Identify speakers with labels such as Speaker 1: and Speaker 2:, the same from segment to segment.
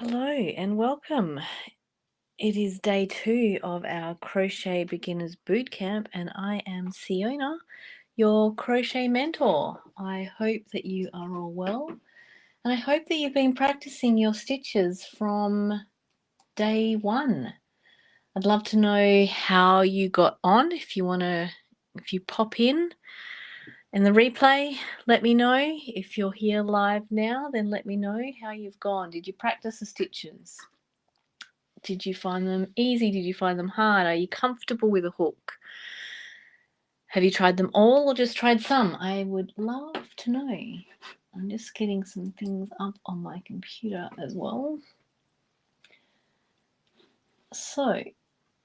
Speaker 1: Hello and welcome. It is day 2 of our Crochet Beginners Bootcamp, and I am Siona, your crochet mentor. I hope that you are all well, and I hope that you've been practicing your stitches from day 1. I'd love to know how you got on. If you pop in the replay, let me know. If you're here live now, then let me know how you've gone. Did you practice the stitches? Did you find them easy? Did you find them hard? Are you comfortable with a hook? Have you tried them all or just tried some? I would love to know. I'm just getting some things up on my computer as well. So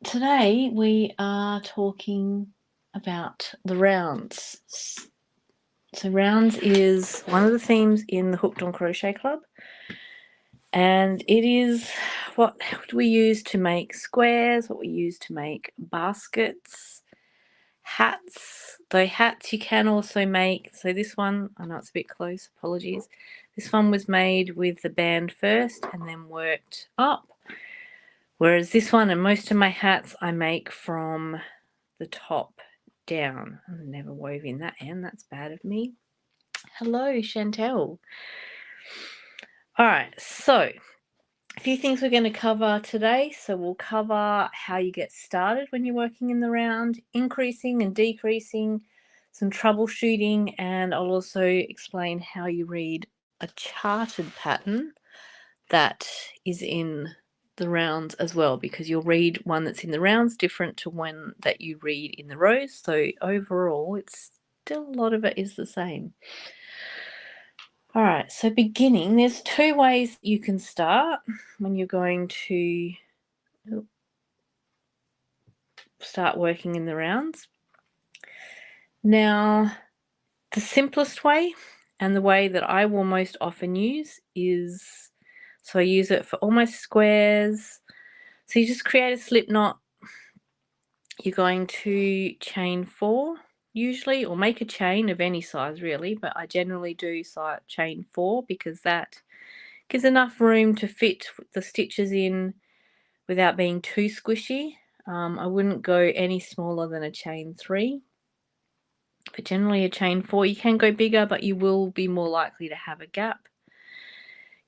Speaker 1: today we are talking about the rounds. So rounds is one of the themes in the Hooked on Crochet Club. And it is what we use to make squares, what we use to make baskets, hats. Though hats you can also make. So this one, I know it's a bit close, apologies. This one was made with the band first and then worked up. Whereas this one and most of my hats I make from the top down. I never wove in that end, that's bad of me. Hello, Chantel. All right, so a few things we're going to cover today. So we'll cover how you get started when you're working in the round, increasing and decreasing, some troubleshooting, and I'll also explain how you read a charted pattern that is in the rounds as well, because you'll read one that's in the rounds different to one that you read in the rows. So overall, it's still a lot of it is the same. All right, so beginning, there's 2 ways you can start when you're going to start working in the rounds. Now, the simplest way and the way that I will most often use is, so I use it for all my squares. So you just create a slip knot. You're going to chain 4 usually, or make a chain of any size really, but I generally do chain 4 because that gives enough room to fit the stitches in without being too squishy. I wouldn't go any smaller than a chain 3, but generally a chain 4. You can go bigger, but you will be more likely to have a gap.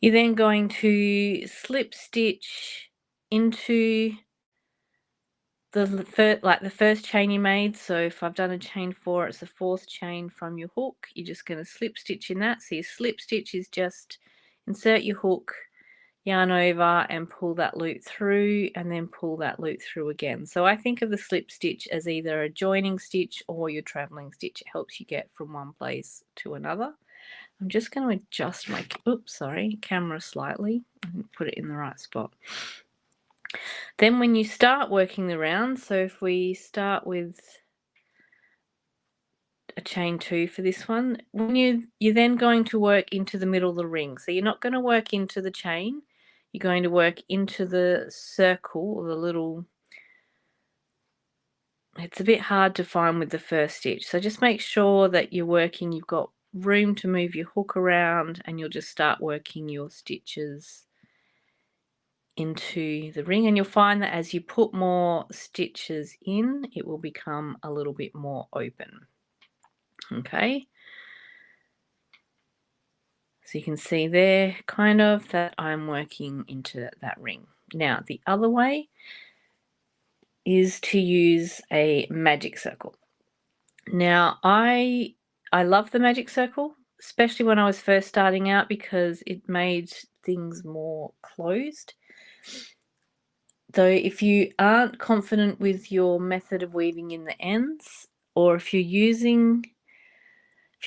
Speaker 1: You're then going to slip stitch into the first chain you made. So if I've done a chain 4, it's the 4th chain from your hook. You're just going to slip stitch in that. So your slip stitch is just insert your hook, yarn over and pull that loop through, and then pull that loop through again. So I think of the slip stitch as either a joining stitch or your traveling stitch. It helps you get from one place to another. I'm just going to adjust my camera slightly. I didn't put it in the right spot. Then when you start working the round, so if we start with a chain 2 for this one, when you're then going to work into the middle of the ring. So you're not going to work into the chain, you're going to work into the circle or the little, it's a bit hard to find with the first stitch. So just make sure that you're working, you've got room to move your hook around, and you'll just start working your stitches into the ring, and you'll find that as you put more stitches in, it will become a little bit more open. Okay, so you can see there kind of that I'm working into that ring. Now the other way is to use a magic circle. Now I love the magic circle, especially when I was first starting out, because it made things more closed. Though if you aren't confident with your method of weaving in the ends, or if you're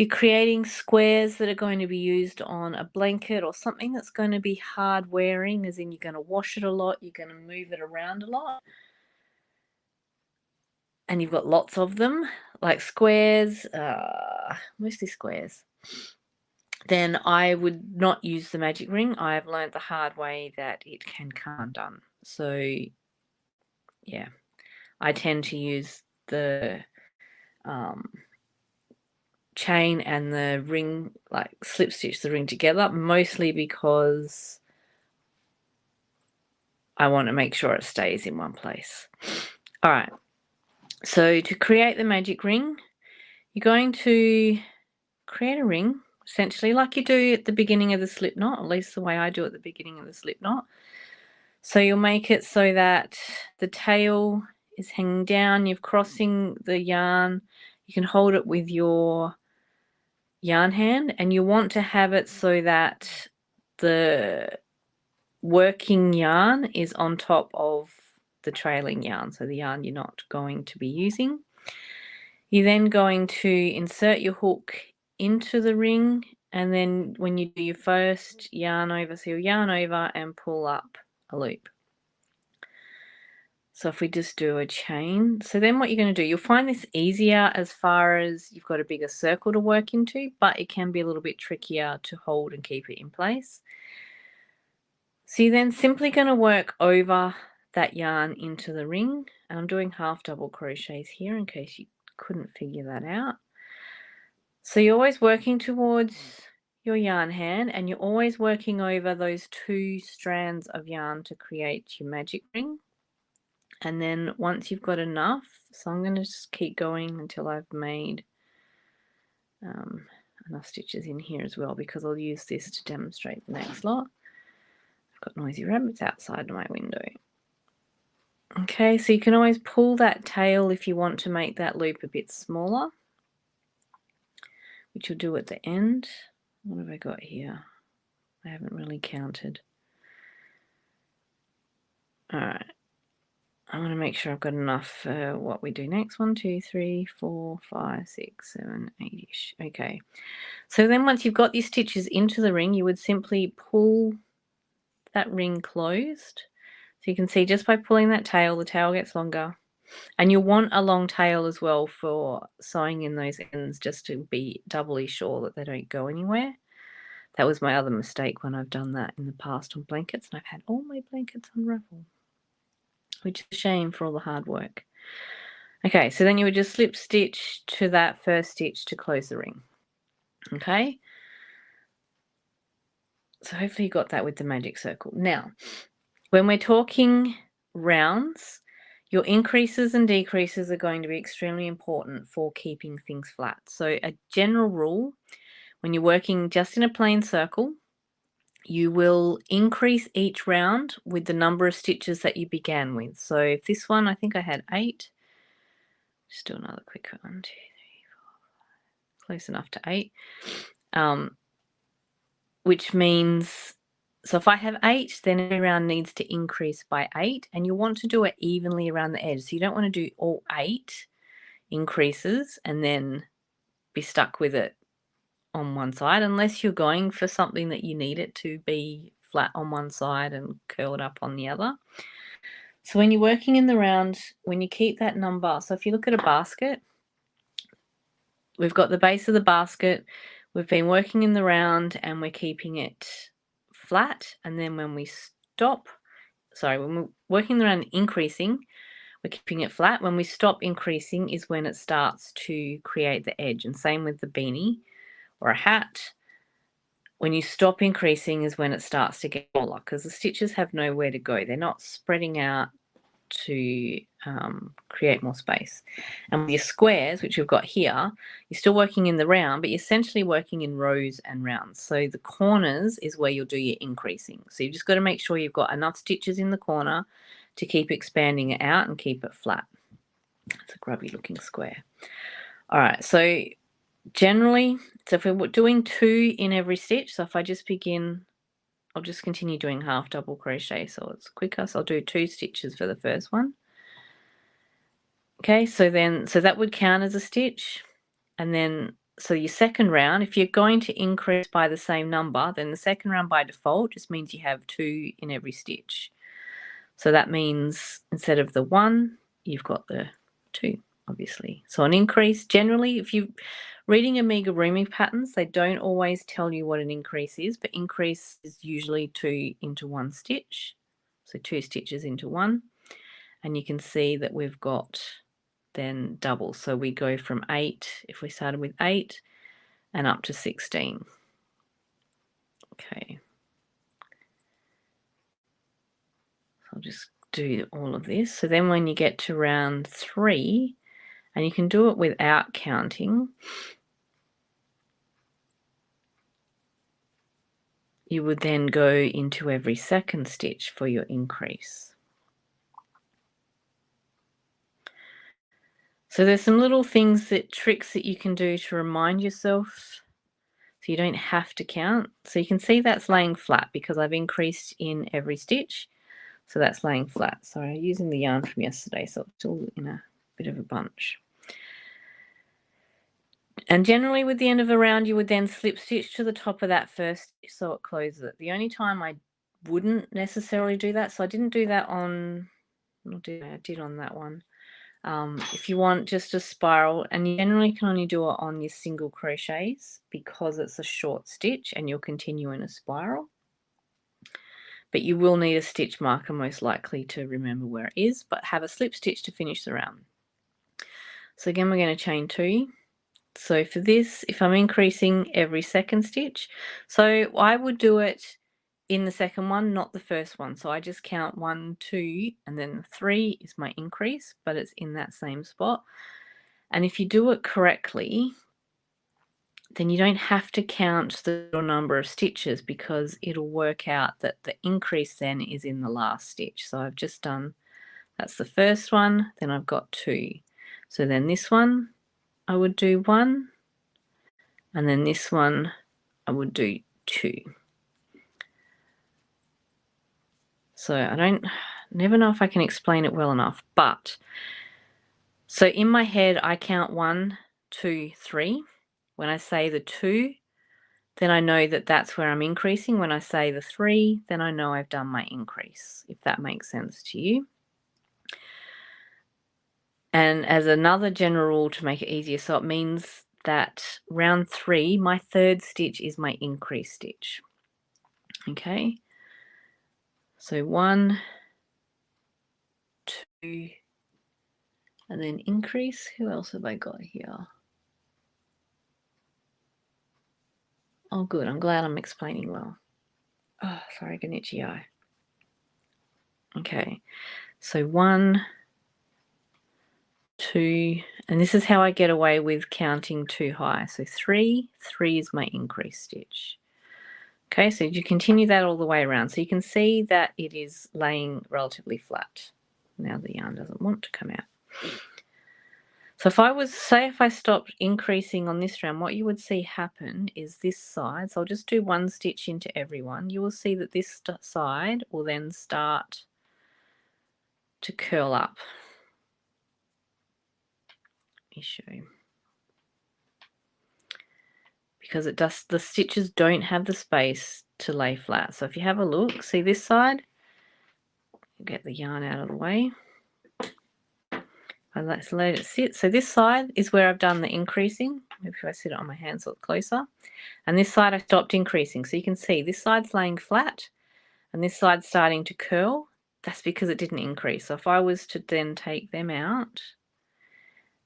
Speaker 1: creating squares that are going to be used on a blanket or something that's going to be hard wearing, as in you're going to wash it a lot, you're going to move it around a lot, and you've got lots of them, like squares, mostly squares, then I would not use the magic ring. I've learned the hard way that it can come undone. So yeah, I tend to use the chain and the ring, like slip stitch the ring together, mostly because I want to make sure it stays in one place. All right, so to create the magic ring, you're going to create a ring essentially like you do at the beginning of the slip knot, at least the way I do at the beginning of the slip knot. So you'll make it so that the tail is hanging down, you're crossing the yarn, you can hold it with your yarn hand, and you want to have it so that the working yarn is on top of the trailing yarn, so the yarn you're not going to be using. You're then going to insert your hook into the ring, and then when you do your first yarn over, so you'll yarn over and pull up a loop. So if we just do a chain, so then what you're going to do, you'll find this easier as far as you've got a bigger circle to work into, but it can be a little bit trickier to hold and keep it in place. So you're then simply going to work over that yarn into the ring, and I'm doing half double crochets here in case you couldn't figure that out. So you're always working towards your yarn hand, and you're always working over those 2 strands of yarn to create your magic ring. And then once you've got enough, so I'm going to just keep going until I've made enough stitches in here as well, because I'll use this to demonstrate the next lot. I've got noisy rabbits outside my window. Okay, so you can always pull that tail if you want to make that loop a bit smaller, which you'll do at the end. What have I got here? I haven't really counted. All right. I want to make sure I've got enough for what we do next. 1, 2, 3, 4, 5, 6, 7, 8-ish. Okay. So then once you've got these stitches into the ring, you would simply pull that ring closed. So you can see just by pulling that tail, the tail gets longer. And you'll want a long tail as well for sewing in those ends, just to be doubly sure that they don't go anywhere. That was my other mistake when I've done that in the past on blankets, and I've had all my blankets unravel, which is a shame for all the hard work. Okay, so then you would just slip stitch to that first stitch to close the ring. Okay, so hopefully you got that with the magic circle. Now, when we're talking rounds, your increases and decreases are going to be extremely important for keeping things flat. So a general rule, when you're working just in a plain circle, you will increase each round with the number of stitches that you began with. So if this one, I think I had 8. Just do another quick 1, 2, 3, 4, 5. Close enough to 8. Which means, so if I have 8, then every round needs to increase by 8, and you want to do it evenly around the edge. So you don't want to do all 8 increases and then be stuck with it on one side, unless you're going for something that you need it to be flat on one side and curled up on the other. So when you're working in the round, when you keep that number, so if you look at a basket, we've got the base of the basket, we've been working in the round and we're keeping it flat, and then when we stop, when we're working the round increasing, we're keeping it flat. When we stop increasing is when it starts to create the edge, and same with the beanie or a hat. When you stop increasing is when it starts to get smaller, because the stitches have nowhere to go. They're not spreading out to create more space. And with your squares, which we've got here, you're still working in the round, but you're essentially working in rows and rounds. So the corners is where you'll do your increasing. So you've just got to make sure you've got enough stitches in the corner to keep expanding it out and keep it flat. It's a grubby looking square. All right, so generally, so if we're doing 2 in every stitch, so if I just begin, I'll just continue doing half double crochet so it's quicker. So I'll do 2 stitches for the first one. Okay, so that would count as a stitch. And then, so your second round, if you're going to increase by the same number, then the second round by default just means you have 2 in every stitch. So that means instead of the 1, you've got the 2, obviously. So an increase, generally, if you're reading amigurumi patterns, they don't always tell you what an increase is, but increase is usually 2 into 1 stitch. So 2 stitches into 1. And you can see that we've got then double. So we go from 8, if we started with 8, and up to 16. Okay. I'll just do all of this. So then when you get to round 3, and you can do it without counting, you would then go into every second stitch for your increase. So there's some little tricks that you can do to remind yourself so you don't have to count. So you can see that's laying flat because I've increased in every stitch. So that's laying flat. Sorry, I'm using the yarn from yesterday, so it's still in a bit of a bunch. And generally with the end of the round, you would then slip stitch to the top of that first stitch so it closes it. The only time I wouldn't necessarily do that, so I didn't do that on, I did on that one. If you want just a spiral, and you generally can only do it on your single crochets because it's a short stitch and you'll continue in a spiral. But you will need a stitch marker most likely to remember where it is, but have a slip stitch to finish the round. So again, we're going to chain 2. So for this, if I'm increasing every second stitch, so I would do it in the second one, not the first one. So I just count 1, 2, and then 3 is my increase, but it's in that same spot. And if you do it correctly, then you don't have to count the number of stitches because it'll work out that the increase then is in the last stitch. So I've just done, that's the first one, then I've got 2. So then this one, I would do 1, and then this one, I would do 2. So I never know if I can explain it well enough, but so in my head, I count 1, 2, 3. When I say the 2, then I know that that's where I'm increasing. When I say the 3, then I know I've done my increase, if that makes sense to you. And as another general rule to make it easier, so it means that round 3, my third stitch is my increase stitch. Okay, so 1, 2, and then increase. Who else have I got here? Oh, good. I'm glad I'm explaining well. Oh, sorry, got an itchy eye. Okay, so 1, 2, and this is how I get away with counting too high. So 3 is my increase stitch. Okay, so you continue that all the way around. So you can see that it is laying relatively flat. Now the yarn doesn't want to come out. So if I was, say if I stopped increasing on this round, what you would see happen is this side, so I'll just do 1 stitch into every one. You will see that this side will then start to curl up. Let me show you. Because it does, the stitches don't have the space to lay flat. So if you have a look, see this side? Get the yarn out of the way. I let it sit. So this side is where I've done the increasing. Maybe if I sit it on my hand so it's closer. And this side I stopped increasing. So you can see this side's laying flat and this side's starting to curl. That's because it didn't increase. So if I was to then take them out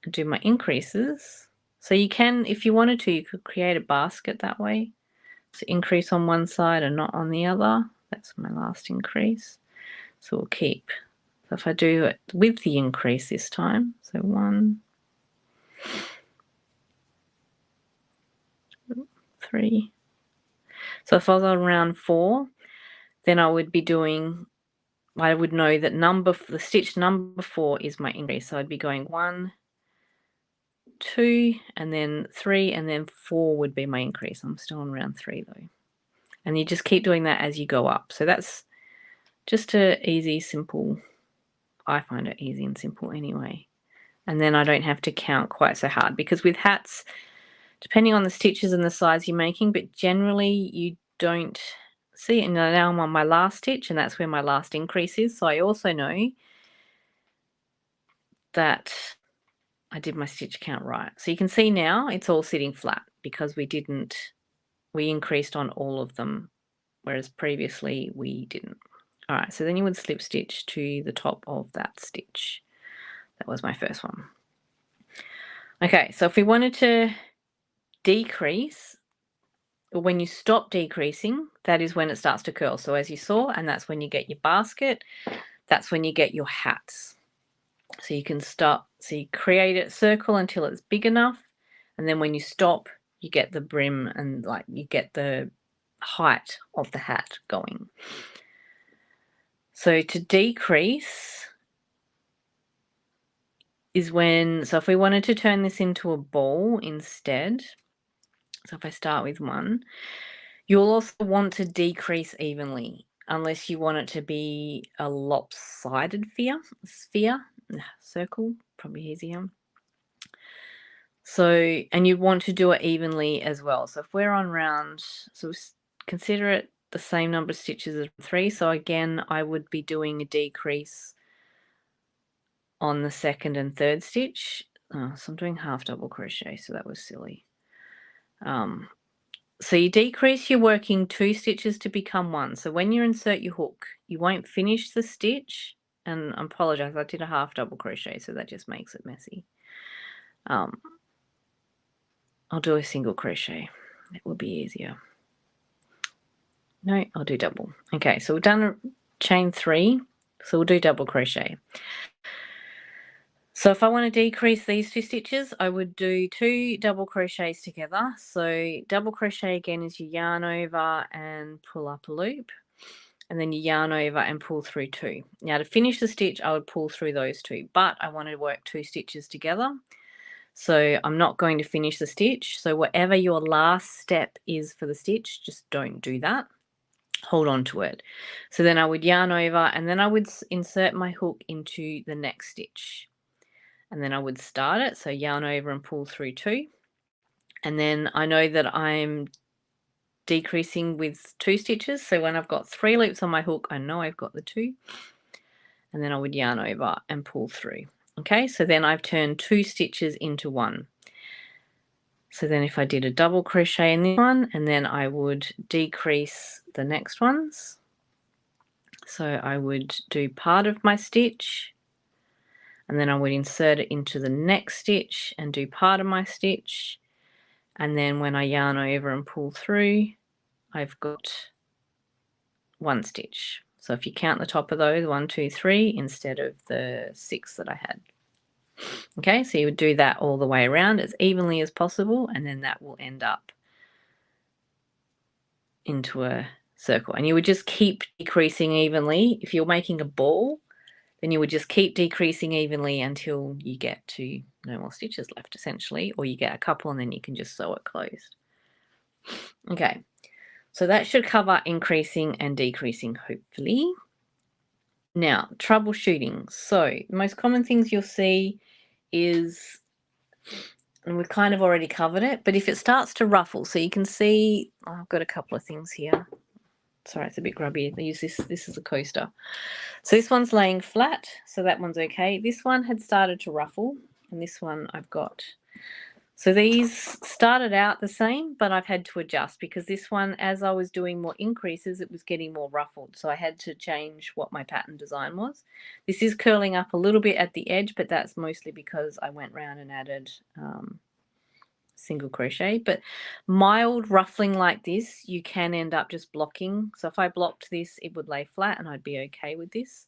Speaker 1: and do my increases, so you can, if you wanted to, you could create a basket that way. So increase on one side and not on the other. That's my last increase. So we'll keep. So if I do it with the increase this time, so 1, 3. So if I was on round 4, then I would be doing, I would know that the stitch number 4 is my increase. So I'd be going 1, 2, and then 3, and then 4 would be my increase. I'm still on round 3 though. And you just keep doing that as you go up. So that's just a easy, simple, I find it easy and simple anyway. And then I don't have to count quite so hard, because with hats, depending on the stitches and the size you're making, but generally you don't see it. Now I'm on my last stitch and that's where my last increase is. So I also know that I did my stitch count right. So you can see now it's all sitting flat because we increased on all of them, whereas previously we didn't. All right, so then you would slip stitch to the top of that stitch. That was my first one. Okay, so if we wanted to decrease, or when you stop decreasing, that is when it starts to curl. So as you saw, and that's when you get your basket. that's when you get your hats. So you can start, so you create a circle until it's big enough, and then when you stop, you get the brim and like you get the height of the hat going. So to decrease is when, so if we wanted to turn this into a ball instead, so if I start with 1, you'll also want to decrease evenly, unless you want it to be a lopsided circle, probably easier. So, and you want to do it evenly as well. So if we're on round, so consider it the same number of stitches as 3. So again, I would be doing a decrease on the 2nd and 3rd stitch. So I'm doing half double crochet, so that was silly. So you decrease, you're working 2 stitches to become 1. So when you insert your hook, you won't finish the stitch, and I apologize, I did a half double crochet, so that just makes it messy. I'll do a single crochet. It will be easier. No, I'll do double. Okay, so we've done a chain 3, so we'll do double crochet. So if I want to decrease these 2 stitches, I would do 2 double crochets together. So double crochet again is you yarn over and pull up a loop, and then you yarn over and pull through 2. Now to finish the stitch, I would pull through those 2, but I want to work 2 stitches together. So I'm not going to finish the stitch. So whatever your last step is for the stitch, just don't do that. Hold on to it. So then I would yarn over, and then I would insert my hook into the next stitch. And then I would start it, so yarn over and pull through 2. And then I know that I'm decreasing with 2 stitches, so when I've got 3 loops on my hook, I know I've got the 2. And then I would yarn over and pull through. Okay, so then I've turned 2 stitches into 1. So then if I did a double crochet in this one, and then I would decrease the next ones. So I would do part of my stitch, and then I would insert it into the next stitch and do part of my stitch, and then when I yarn over and pull through, I've got 1 stitch. So if you count the top of those, 1, 2, 3, instead of the 6 that I had. Okay, so you would do that all the way around as evenly as possible, and then that will end up into a circle. And you would just keep decreasing evenly. If you're making a ball, then you would just keep decreasing evenly until you get to no more stitches left, essentially, or you get a couple and then you can just sew it closed. Okay, so that should cover increasing and decreasing, hopefully. Now, troubleshooting. So the most common things you'll see is, and we've kind of already covered it, but if it starts to ruffle, so you can see, I've got a couple of things here. Sorry, it's a bit grubby. I use this is a coaster. So this one's laying flat, so that one's okay. This one had started to ruffle, and this one I've got. So these started out the same, but I've had to adjust because this one, as I was doing more increases, it was getting more ruffled. So I had to change what my pattern design was. This is curling up a little bit at the edge, but that's mostly because I went round and added single crochet. But mild ruffling like this, you can end up just blocking. So if I blocked this, it would lay flat and I'd be okay with this.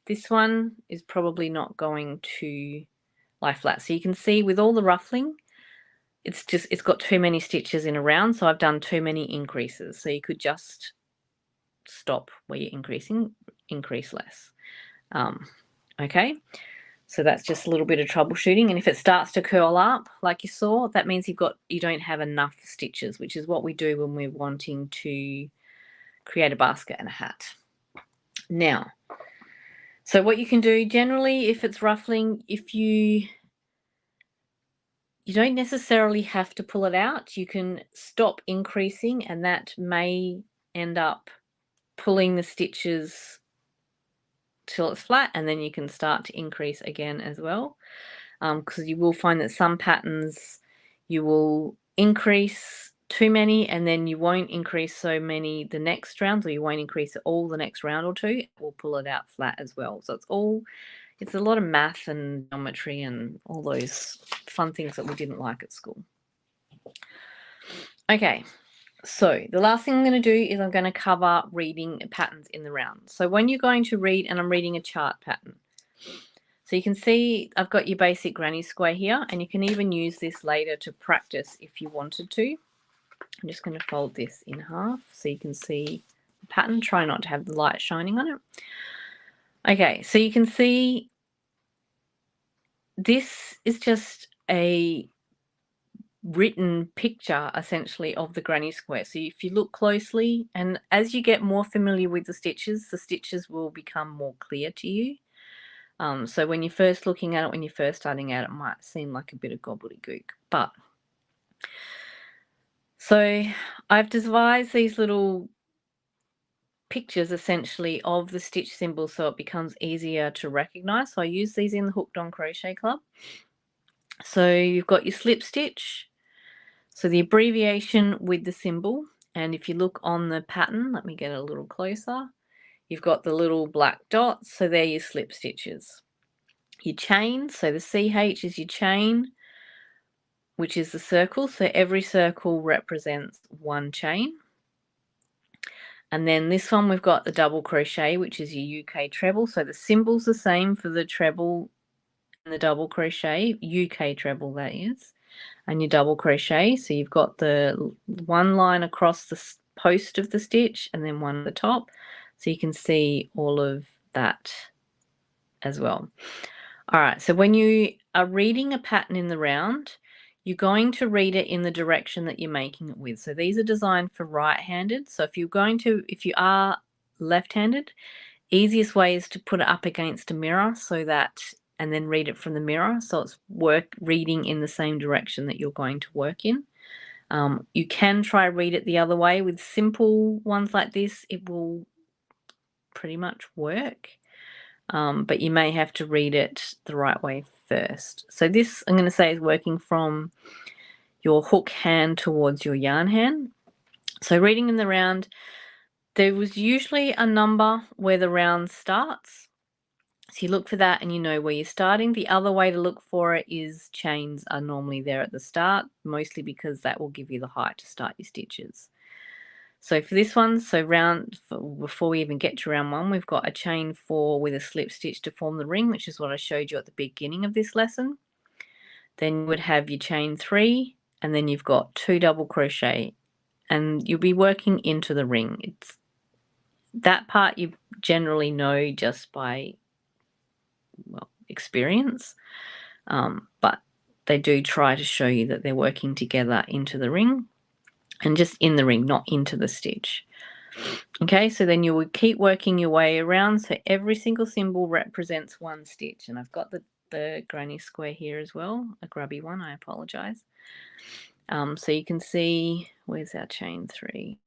Speaker 1: This one is probably not going to lie flat. So you can see with all the ruffling, it's got too many stitches in a round, so I've done too many increases. So you could just stop where you're increasing, increase less. Okay, so that's just a little bit of troubleshooting. And if it starts to curl up like you saw, that means you don't have enough stitches, which is what we do when we're wanting to create a basket and a hat. Now, so what you can do generally, if it's ruffling, if you don't necessarily have to pull it out. You can stop increasing, and that may end up pulling the stitches till it's flat, and then you can start to increase again as well, because you will find that some patterns you will increase too many and then you won't increase so many the next round, or you won't increase it all the next round or two. It will pull it out flat as well. So it's a lot of math and geometry and all those fun things that we didn't like at school. Okay, So the last thing I'm going to do is I'm going to cover reading patterns in the round. So when you're going to read, and I'm reading a chart pattern. So you can see I've got your basic granny square here, and you can even use this later to practice if you wanted to. I'm just going to fold this in half so you can see the pattern. Try not to have the light shining on it. Okay, so you can see this is just a written picture essentially of the granny square. So if you look closely, and as you get more familiar with the stitches will become more clear to you. So when you're first looking at it, when you're first starting out, it might seem like a bit of gobbledygook. But so I've devised these little pictures essentially of the stitch symbols so it becomes easier to recognize. So I use these in the Hooked on Crochet Club. So you've got your slip stitch, so the abbreviation with the symbol, and if you look on the pattern, let me get a little closer, you've got the little black dots, so they're your slip stitches. Your chain, so the CH is your chain, which is the circle, so every circle represents one chain. And then this one we've got the double crochet, which is your UK treble, so the symbol's the same for the treble and the double crochet, UK treble that is, and your double crochet. So you've got the one line across the post of the stitch and then one at the top, so you can see all of that as well. All right, so when you are reading a pattern in the round, you're going to read it in the direction that you're making it with. So these are designed for right-handed. So if you are left-handed, easiest way is to put it up against a mirror and then read it from the mirror, so it's reading in the same direction that you're going to work in. You can try read it the other way. With simple ones like this, it will pretty much work, but you may have to read it the right way first. So this, I'm going to say, is working from your hook hand towards your yarn hand. So reading in the round, there was usually a number where the round starts. So you look for that and you know where you're starting. The other way to look for it is chains are normally there at the start, mostly because that will give you the height to start your stitches. So for this one, before we even get to round 1, we've got a chain 4 with a slip stitch to form the ring, which is what I showed you at the beginning of this lesson. Then you would have your chain 3, and then you've got 2 double crochet, and you'll be working into the ring. That part you generally know just by experience, but they do try to show you that they're working together into the ring, and just in the ring, not into the stitch. Okay, so then you would keep working your way around, so every single symbol represents one stitch, and I've got the granny square here as well, a grubby one, I apologize. So you can see, where's our chain 3?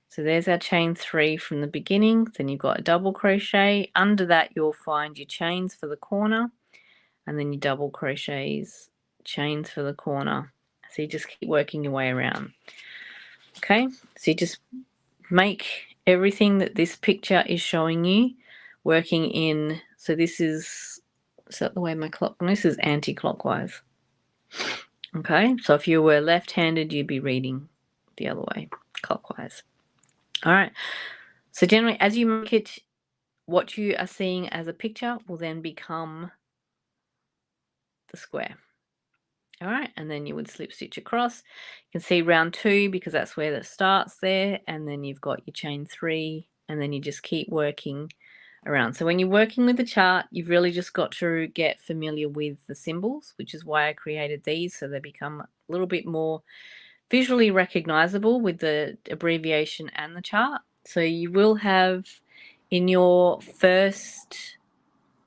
Speaker 1: So there's our chain 3 from the beginning. Then you've got a double crochet. Under that you'll find your chains for the corner, and then your double crochets, chains for the corner. So you just keep working your way around. Okay, so you just make everything that this picture is showing you working in, so this is that the way my clock, this is anti-clockwise. Okay, so if you were left-handed, you'd be reading the other way, clockwise. All right, so generally as you make it, what you are seeing as a picture will then become the square. All right, and then you would slip stitch across. You can see round 2 because that's where that starts there, and then you've got your chain 3, and then you just keep working around. So when you're working with the chart, you've really just got to get familiar with the symbols, which is why I created these, so they become a little bit more visually recognizable with the abbreviation and the chart. So you will have in your first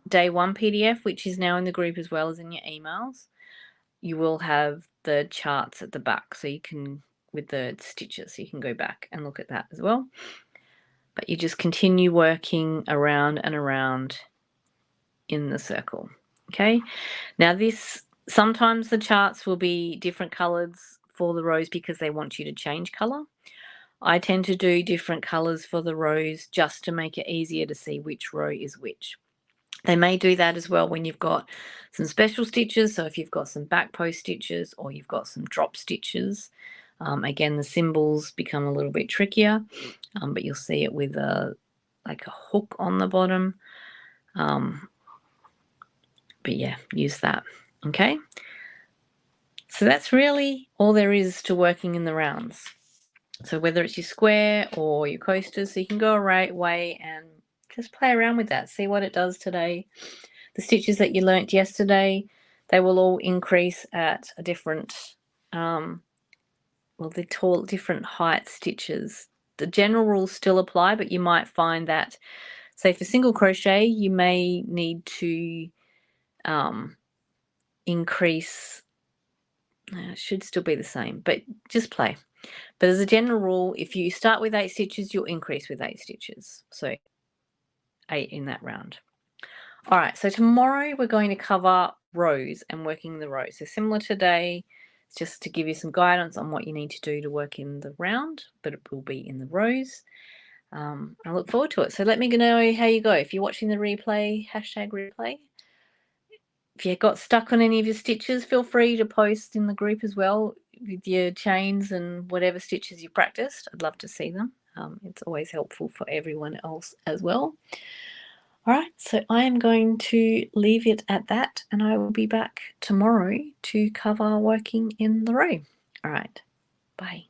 Speaker 1: day 1 PDF, which is now in the group as well as in your emails, you will have the charts at the back, so you can, with the stitches, so you can go back and look at that as well. But you just continue working around and around in the circle. Okay, now sometimes the charts will be different colors for the rows because they want you to change color. I tend to do different colors for the rows just to make it easier to see which row is which. They may do that as well when you've got some special stitches, so if you've got some back post stitches or you've got some drop stitches, Again, the symbols become a little bit trickier, but you'll see it with like a hook on the bottom. But yeah, use that. Okay. So that's really all there is to working in the rounds. So whether it's your square or your coasters, so you can go away and just play around with that. See what it does today. The stitches that you learnt yesterday, they will all increase at a different, well, they're tall, different height stitches. The general rules still apply, but you might find that, say for single crochet, you may need to increase, it should still be the same, but just play. But as a general rule, if you start with 8 stitches, you'll increase with 8 stitches. So 8 in that round. All right, so tomorrow we're going to cover rows and working the rows. So similar today, it's just to give you some guidance on what you need to do to work in the round, but it will be in the rows. I look forward to it. So let me know how you go. If you're watching the replay, #replay. If you got stuck on any of your stitches, feel free to post in the group as well with your chains and whatever stitches you practiced. I'd love to see them. It's always helpful for everyone else as well. All right, so I am going to leave it at that, and I will be back tomorrow to cover working in the row. All right, bye.